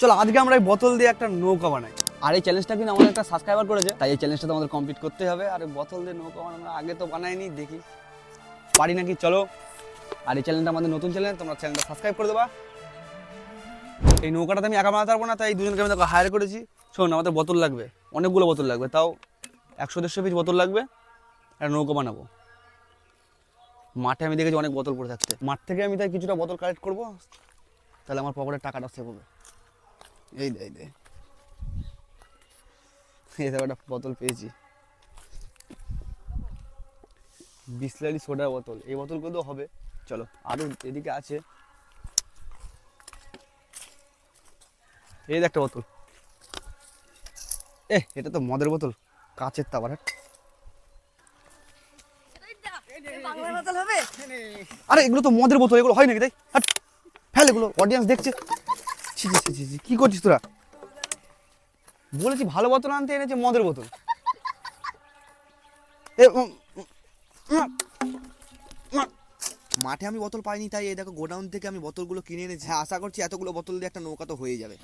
চলো আজকে আমরা এই বোতল দিয়ে একটা নৌকা বানাই। আর এই চ্যালেঞ্জটা কিন্তু আমাদের একটা সাবস্ক্রাইবার করেছে, তাই এই চ্যালেঞ্জটা তো আমাদের কমপ্লিট করতে হবে। আর বোতল দিয়ে নৌকা বানানো আগে তো বানাইনি, দেখি পারি নাকি। চলো, আর এই চ্যানেলটা আমাদের নতুন চ্যানেল, তোমরা চ্যানেলটা সাবস্ক্রাইব করে দেবা। এই নৌকাটাতে আমি একা বানাতে পারবো না, তাই দুজনকে আমি হায়ার করেছি। শোন, আমাদের বোতল লাগবে, অনেকগুলো বোতল লাগবে, তাও 100-150 পিস বোতল লাগবে। একটা নৌকা বানাবো। মাঠে আমি দেখেছি অনেক বোতল পড়ে থাকতে, মাঠ থেকে আমি তাই কিছুটা বোতল কালেক্ট করবো, তাহলে আমার পকেটের টাকাটা সেভ হবে। এই দে এই দেখো একটা বোতল পেয়েছি, বিসলারি সোডার বোতল। এই বোতলগুলো তো হবে। চলো, আরও এদিকে আছে। এই একটা বোতল, এটা তো মদের বোতল, কাচের তো আবার। আরে এগুলো তো মদের বোতল, এগুলো হয় নাকি? তাই হাট, ফেল এগুলো, অডিয়েন্স দেখছে। কি করছিস তোরা? বলেছি ভালো বোতল আনতে, এনেছে মদের বোতল। মাঠে আমি বোতল পাইনি, তাই এই দেখো গোডাউন থেকে আমি বোতলগুলো কিনে এনেছি। হ্যাঁ, আশা করছি এতগুলো বোতল দিয়ে একটা নৌকা তো হয়ে যাবে।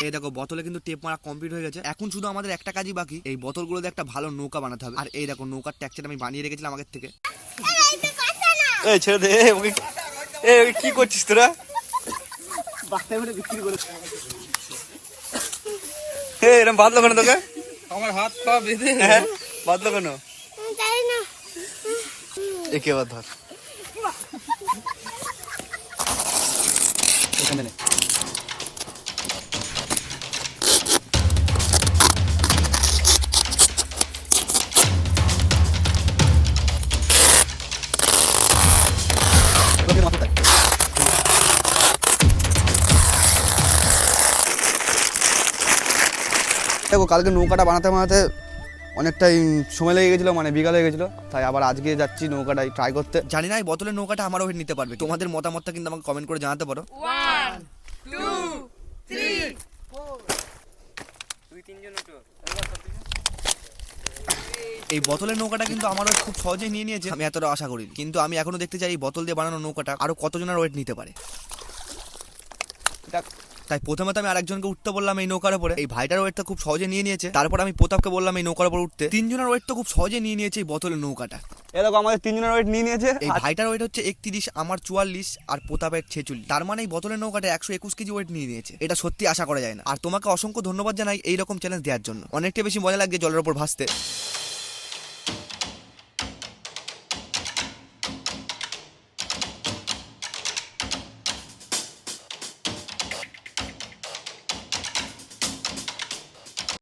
এই দেখো বোতলে কিন্তু টেপ মারা কমপ্লিট হয়ে গেছে। এখন শুধু আমাদের একটা কাজই বাকি, এই বোতলগুলো দিয়ে একটা ভালো নৌকা বানাতে হবে। আর এই দেখো নৌকার ট্যাক্সটা আমি বানিয়ে রেখেছিলাম আগের থেকে। এই ছেড়ে দে ওকে। কি করছিস তোরা? বিক্রি করে এরকম বাঁধলো কেন তোকে? আমার হাত পা বেঁধে বাঁধলো কেন? একে আবার ধর, এখানে নে। দেখো, কালকে নৌকাটা বানাতে বানাতে অনেকটাই সময় লেগে গেছিলো, মানে বিকাল হয়ে গেছিলো, তাই আবার আজকে যাচ্ছি নৌকাটাই ট্রাই করতে। জানি না এই বোতলের নৌকাটা আমারও ওয়েট নিতে পারবে। তোমাদের মতামতটা কিন্তু আমাকে কমেন্ট করে জানাতে পারো। 1 2 3 এই বোতলের নৌকাটা কিন্তু আমার ওয়েট খুব সহজেই নিয়ে নিয়েছে, আমি এতটা আশা করিনি। কিন্তু আমি এখনো দেখতে চাই এই বোতল দিয়ে বানানো নৌকাটা আরো কতজনের ওয়েট নিতে পারে। তাই প্রথমে তো আমি আরেকজনকে উঠতে বললাম এই নৌকার উপরে। এই ভাইটার ওয়েট তো খুব সহজে নিয়ে নিয়েছে। তারপর আমি প্রতাপকে বললাম এই নৌকার উপর উঠতে। তিনজনের ওয়েট তো খুব সহজে নিয়ে নিয়েছে এই বোতলের নৌকাটা। এরকম আমাদের তিনজনের ওয়েট নিয়ে নিয়েছে। এই ভাইটার ওয়েট হচ্ছে 31, আমার 44 আর প্রতাপের 46। তার মানে এই বোতলের নৌকাটা 121 কেজি ওয়েট নিয়ে নিয়েছে। এটা সত্যি আশা করা যায় না। আর তোমাকে অসংখ্য ধন্যবাদ জানাই এইরকম চ্যালেঞ্জ দেওয়ার জন্য। অনেকটা বেশি মজা লাগছে জলের উপর ভাসতে।